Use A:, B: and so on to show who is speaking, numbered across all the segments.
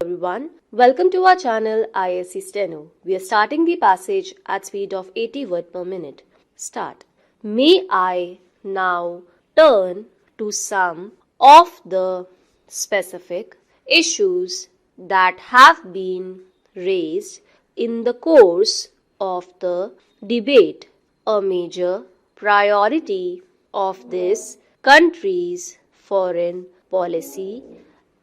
A: everyone. Welcome to our channel Isc Steno. We are starting the passage at speed of 80 words per minute. Start. May I now turn to some of the specific issues that have been raised in the course of the debate. A major priority of this country's foreign policy,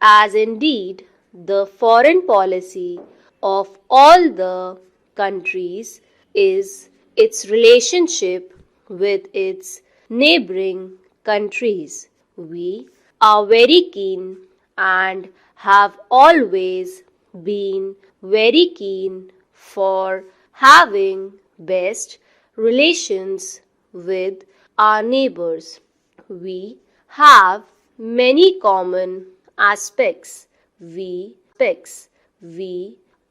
A: as indeed the foreign policy of all the countries, is its relationship with its neighboring countries. We are very keen and have always been very keen for having best relations with our neighbors. We have many common aspects. We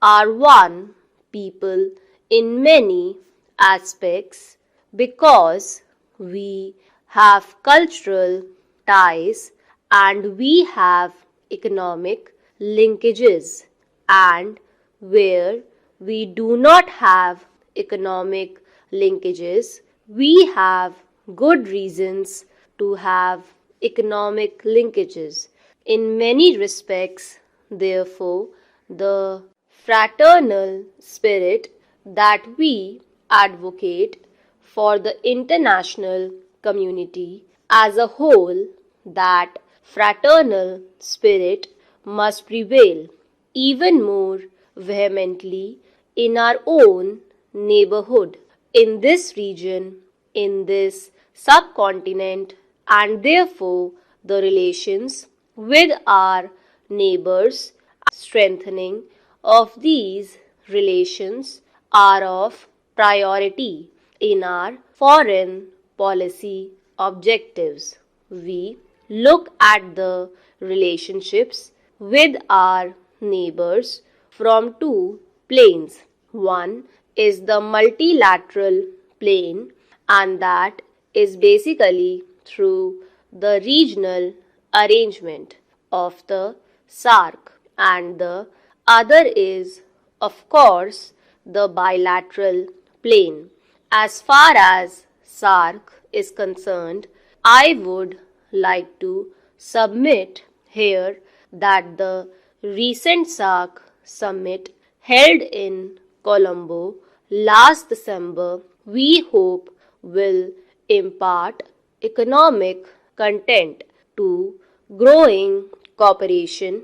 A: are one people in many aspects because we have cultural ties and we have economic linkages, and where we do not have economic linkages, we have good reasons to have economic linkages. In many respects, therefore, the fraternal spirit that we advocate for the international community as a whole, that fraternal spirit must prevail even more vehemently in our own neighborhood, in this region, in this subcontinent, and therefore the relations with our neighbors. Strengthening of these relations are of priority in our foreign policy objectives. We look at the relationships with our neighbors from two planes. One is the multilateral plane, and that is basically through the regional arrangement of the SAARC, and the other is, of course, the bilateral plane. As far as SAARC is concerned, I would like to submit here that the recent SAARC summit held in Colombo last December, we hope will impart economic content to growing cooperation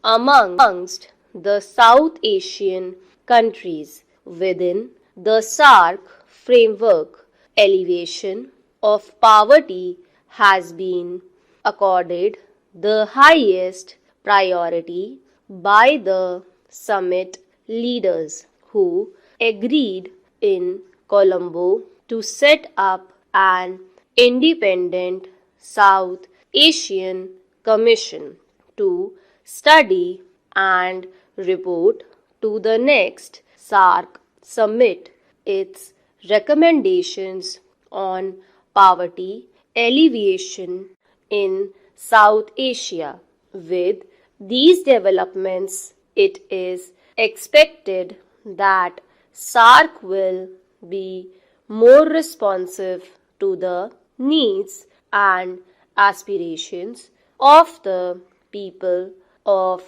A: amongst the South Asian countries within the SAARC framework. Elevation of poverty has been accorded the highest priority by the summit leaders, who agreed in Colombo to set up an independent South Asian Commission to study and report to the next SAARC summit its recommendations on poverty alleviation in South Asia. With these developments, it is expected that SAARC will be more responsive to the needs and aspirations of the people of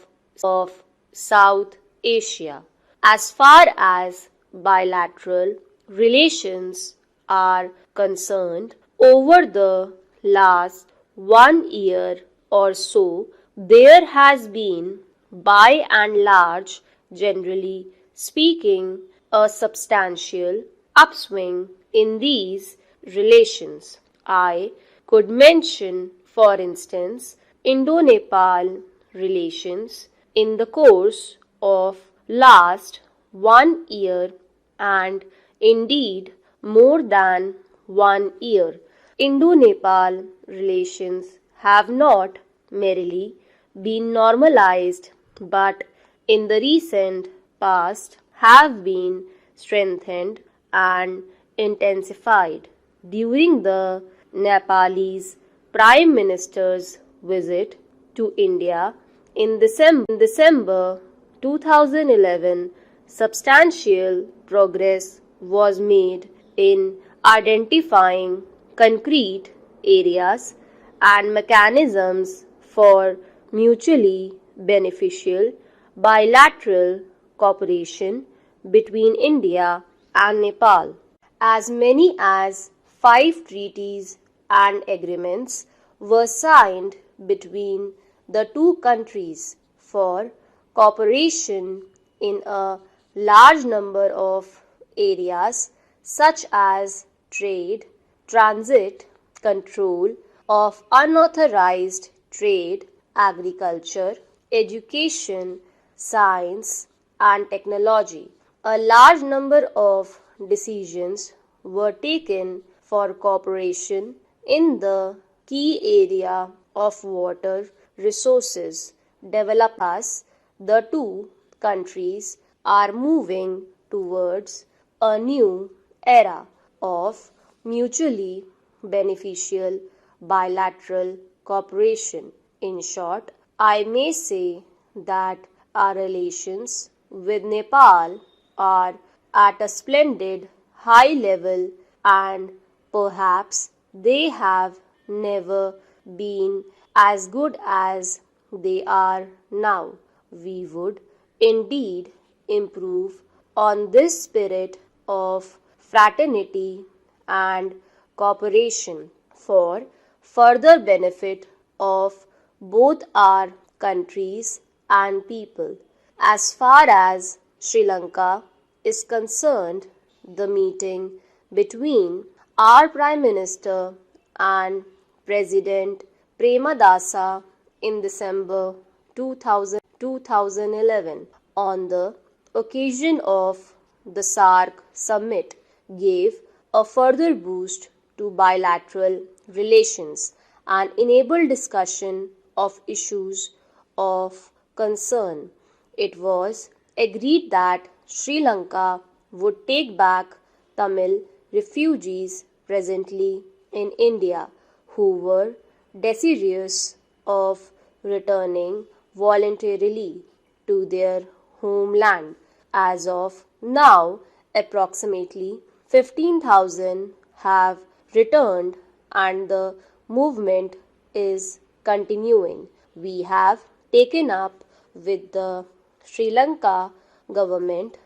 A: South Asia. As far as bilateral relations are concerned, over the last 1 year or so, there has been, by and large, generally speaking, a substantial upswing in these relations. I could mention, for instance, Indo-Nepal relations in the course of last 1 year, and indeed more than 1 year. Indo-Nepal relations have not merely been normalized, but in the recent past have been strengthened and intensified. During the Nepalese Prime Minister's visit to India in December 2011, substantial progress was made in identifying concrete areas and mechanisms for mutually beneficial bilateral cooperation between India and Nepal. As many as 5 treaties and agreements were signed between the two countries for cooperation in a large number of areas such as trade, transit, control of unauthorized trade, agriculture, education, science, and technology. A large number of decisions were taken for cooperation in the key area of water resources developed as the two countries are moving towards a new era of mutually beneficial bilateral cooperation. In short, I may say that our relations with Nepal are at a splendid high level, and perhaps they have never been as good as they are now. We would indeed improve on this spirit of fraternity and cooperation for further benefit of both our countries and people. As far as Sri Lanka is concerned, the meeting between our Prime Minister and President Premadasa in December 2011 on the occasion of the SAARC summit gave a further boost to bilateral relations and enabled discussion of issues of concern. It was agreed that Sri Lanka would take back Tamil refugees presently in India who were desirous of returning voluntarily to their homeland. As of now, approximately 15,000 have returned and the movement is continuing. We have taken up with the Sri Lanka government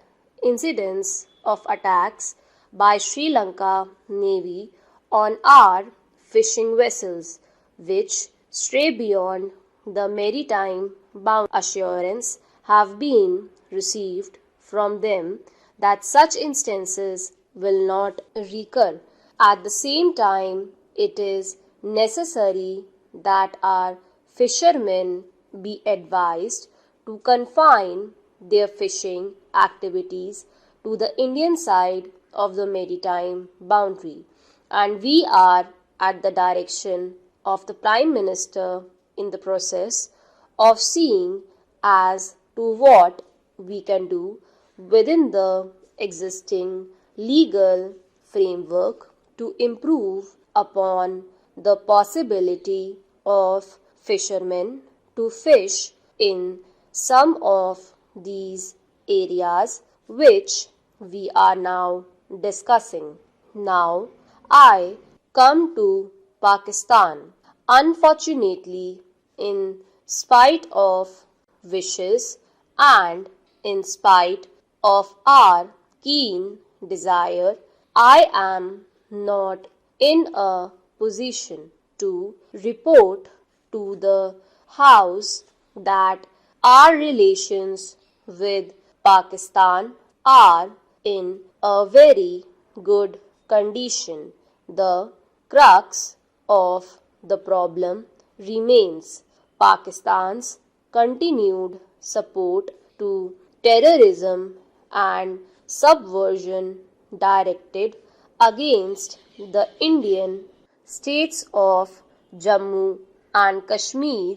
A: incidents of attacks by Sri Lanka Navy on our fishing vessels which stray beyond the maritime boundary. Assurance have been received from them that such instances will not recur. At the same time, it is necessary that our fishermen be advised to confine their fishing activities to the Indian side of the maritime boundary, and we are at the direction of the Prime Minister in the process of seeing as to what we can do within the existing legal framework to improve upon the possibility of fishermen to fish in some of these areas which we are now discussing. Now I come to Pakistan. Unfortunately, in spite of wishes and in spite of our keen desire, I am not in a position to report to the House that our relations with Pakistan are in a very good condition. The crux of the problem remains Pakistan's continued support to terrorism and subversion directed against the Indian states of Jammu and Kashmir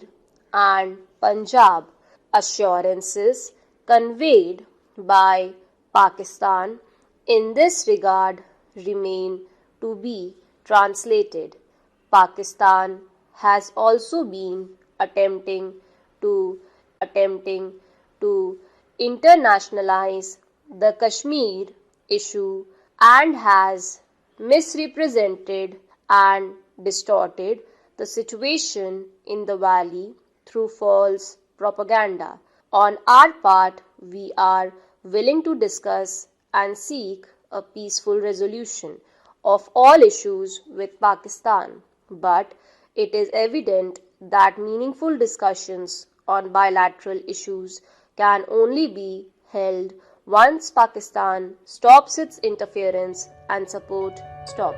A: and Punjab. Assurances conveyed by Pakistan in this regard remain to be translated. Pakistan has also been attempting to internationalize the Kashmir issue and has misrepresented and distorted the situation in the valley through false propaganda. On our part, we are willing to discuss and seek a peaceful resolution of all issues with Pakistan, but it is evident that meaningful discussions on bilateral issues can only be held once Pakistan stops its interference and support stop.